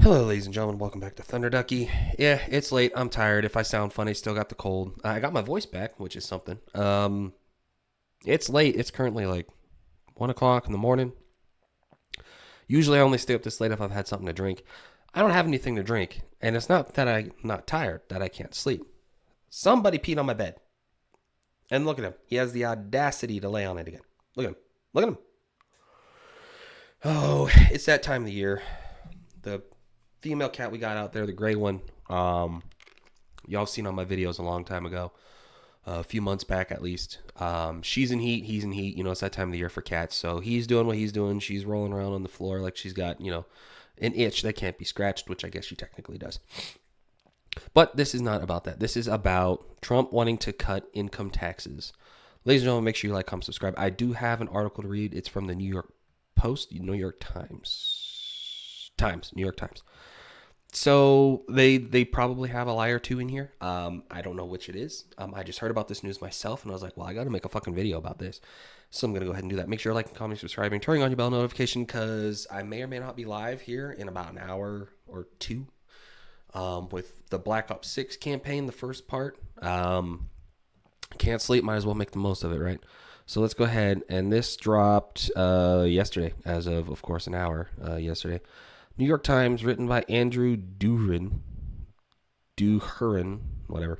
Hello, ladies and gentlemen. Welcome back to Thunder Ducky. Yeah, it's late. I'm tired. If I sound funny, still got the cold. I got my voice back, which is something. It's late. It's currently like 1 o'clock in the morning. Usually, I only stay up this late if I've had something to drink. I don't have anything to drink, and it's not that I'm not tired, that I can't sleep. Somebody peed on my bed, and look at him. He has the audacity to lay on it again. Look at him. Look at him. Oh, it's that time of the year. The female cat we got out there, the gray one. Y'all seen on my videos a long time ago, a few months back at least. She's in heat, he's in heat. You know, it's that time of the year for cats. So he's doing what he's doing. She's rolling around on the floor like she's got, an itch that can't be scratched, which I guess she technically does. But this is not about that. This is about Trump wanting to cut income taxes. Ladies and gentlemen, make sure you like, comment, subscribe. I do have an article to read. It's from the New York Post, New York Times. New York Times. So they probably have a lie or two in here. I don't know which it is. I just heard about this news myself, and I was like, well, I got to make a fucking video about this. So I'm going to go ahead and do that. Make sure you like, comment, subscribing, turning on your bell notification, because I may or may not be live here in about an hour or two with the Black Ops 6 campaign, the first part. Can't sleep, might as well make the most of it, right? So let's go ahead, and this dropped yesterday, as of course, an hour yesterday. New York Times, written by Andrew Durin, whatever.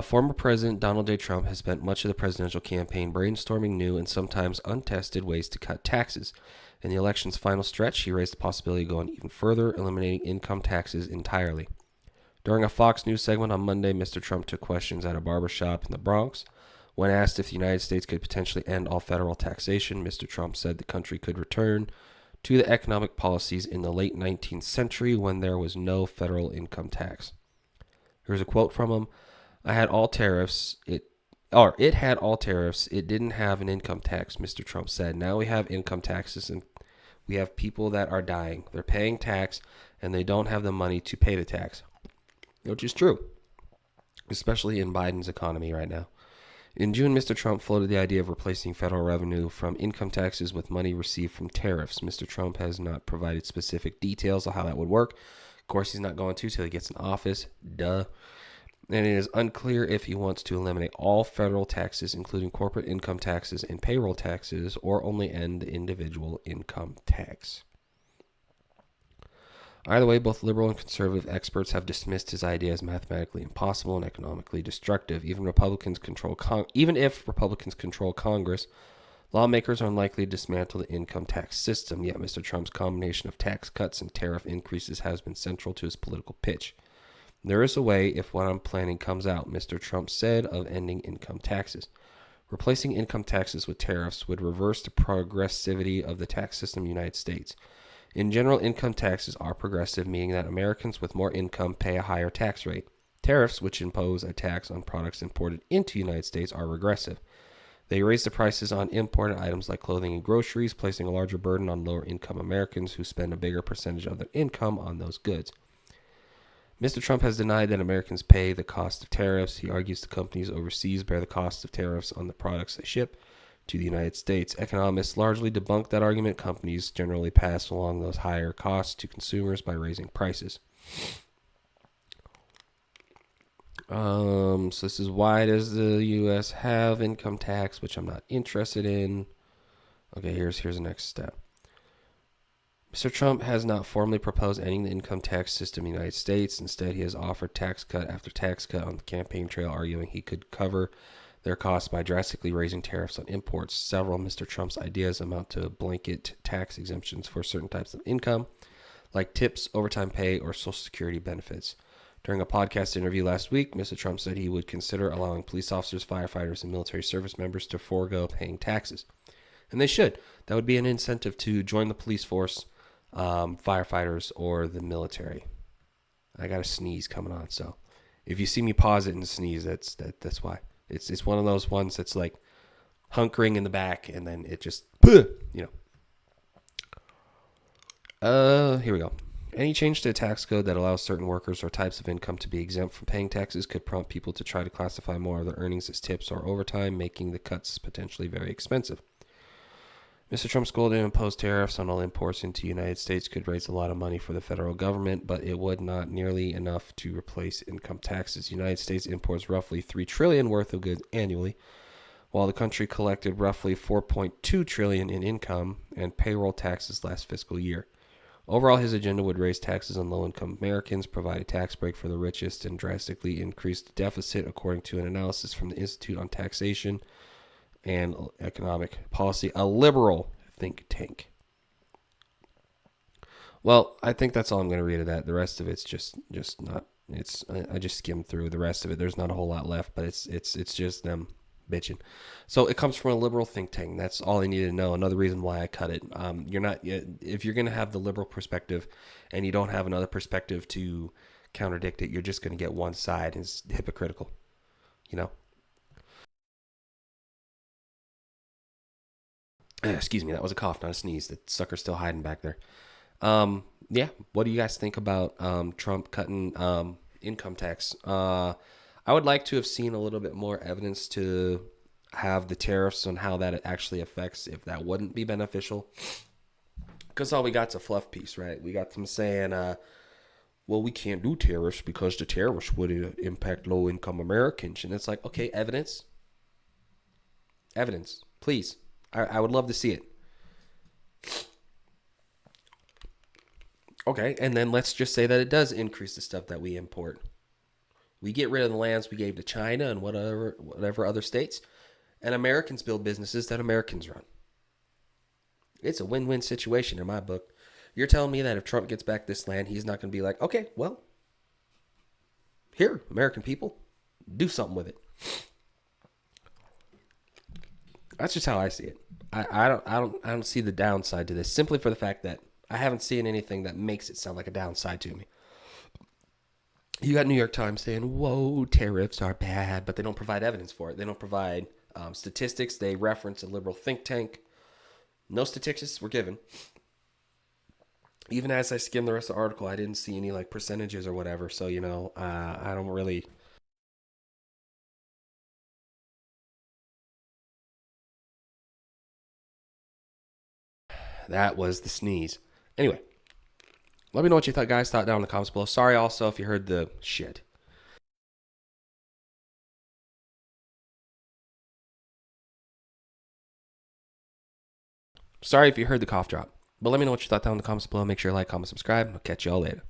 Former President Donald J. Trump has spent much of the presidential campaign brainstorming new and sometimes untested ways to cut taxes. In the election's final stretch, he raised the possibility of going even further, eliminating income taxes entirely. During a Fox News segment on Monday, Mr. Trump took questions at a barbershop in the Bronx. When asked if the United States could potentially end all federal taxation, Mr. Trump said the country could return to the economic policies in the late 19th century when there was no federal income tax. Here's a quote from him. It had all tariffs. It had all tariffs. It didn't have an income tax, Mr. Trump said. Now we have income taxes, and we have people that are dying. They're paying tax, and they don't have the money to pay the tax, which is true, especially in Biden's economy right now. In June, Mr. Trump floated the idea of replacing federal revenue from income taxes with money received from tariffs. Mr. Trump has not provided specific details of how that would work. Of course, he's not going to till he gets in office. Duh. And it is unclear if he wants to eliminate all federal taxes, including corporate income taxes and payroll taxes, or only end the individual income tax. Either way, both liberal and conservative experts have dismissed his idea as mathematically impossible and economically destructive. Even if Republicans control Congress, lawmakers are unlikely to dismantle the income tax system. Yet Mr. Trump's combination of tax cuts and tariff increases has been central to his political pitch. There is a way if what I'm planning comes out, Mr. Trump said, of ending income taxes. Replacing income taxes with tariffs would reverse the progressivity of the tax system in the United States. In general, income taxes are progressive, meaning that Americans with more income pay a higher tax rate. Tariffs, which impose a tax on products imported into the United States, are regressive. They raise the prices on imported items like clothing and groceries, placing a larger burden on lower-income Americans who spend a bigger percentage of their income on those goods. Mr. Trump has denied that Americans pay the cost of tariffs. He argues the companies overseas bear the cost of tariffs on the products they ship to the United States. Economists largely debunk that argument. Companies generally pass along those higher costs to consumers by raising prices. So this is, why does the U.S. have income tax, which I'm not interested in. Okay, here's the next step. Mr. Trump has not formally proposed ending the income tax system in the United States. Instead, he has offered tax cut after tax cut on the campaign trail, arguing he could cover their costs by drastically raising tariffs on imports. Several Mr. Trump's ideas amount to blanket tax exemptions for certain types of income, like tips, overtime pay, or Social Security benefits. During a podcast interview last week, Mr. Trump said he would consider allowing police officers, firefighters, and military service members to forego paying taxes. And they should. That would be an incentive to join the police force, firefighters, or the military. I got a sneeze coming on, so if you see me pause it and sneeze, that's why. It's one of those ones that's like hunkering in the back, and then it just, Here we go. Any change to the tax code that allows certain workers or types of income to be exempt from paying taxes could prompt people to try to classify more of their earnings as tips or overtime, making the cuts potentially very expensive. Mr. Trump's goal to impose tariffs on all imports into the United States could raise a lot of money for the federal government, but it would not nearly enough to replace income taxes. The United States imports roughly $3 trillion worth of goods annually, while the country collected roughly $4.2 trillion in income and payroll taxes last fiscal year. Overall, his agenda would raise taxes on low-income Americans, provide a tax break for the richest, and drastically increase the deficit, according to an analysis from the Institute on Taxation and Economic Policy, a liberal think tank. Well, I think that's all I'm going to read of that. The rest of it's just not. It's I just skimmed through the rest of it. There's not a whole lot left, but it's just them bitching. So it comes from a liberal think tank. That's all I need to know. Another reason why I cut it. You're not if you're going to have the liberal perspective, and you don't have another perspective to contradict it, you're just going to get one side. It's hypocritical. You know. Excuse me. That was a cough, not a sneeze. The sucker's still hiding back there. Yeah. What do you guys think about Trump cutting income tax? I would like to have seen a little bit more evidence to have the tariffs on how that actually affects, if that wouldn't be beneficial. Because all we got's a fluff piece, right? We got them saying, well, we can't do tariffs because the tariffs would impact low income Americans. And it's like, okay, evidence. Evidence, please. I would love to see it. Okay, and then let's just say that it does increase the stuff that we import. We get rid of the lands we gave to China and whatever other states, and Americans build businesses that Americans run. It's a win-win situation in my book. You're telling me that if Trump gets back this land, he's not going to be like, okay, well, here, American people, do something with it. That's just how I see it. I don't see the downside to this, simply for the fact that I haven't seen anything that makes it sound like a downside to me. You got New York Times saying, whoa, tariffs are bad, but they don't provide evidence for it. They don't provide statistics. They reference a liberal think tank. No statistics were given. Even as I skimmed the rest of the article, I didn't see any like percentages or whatever. So, I don't really. That was the sneeze. Anyway, let me know what you guys thought down in the comments below. Sorry also if you heard the shit. Sorry if you heard the cough drop. But let me know what you thought down in the comments below. Make sure you like, comment, subscribe. I'll catch y'all later.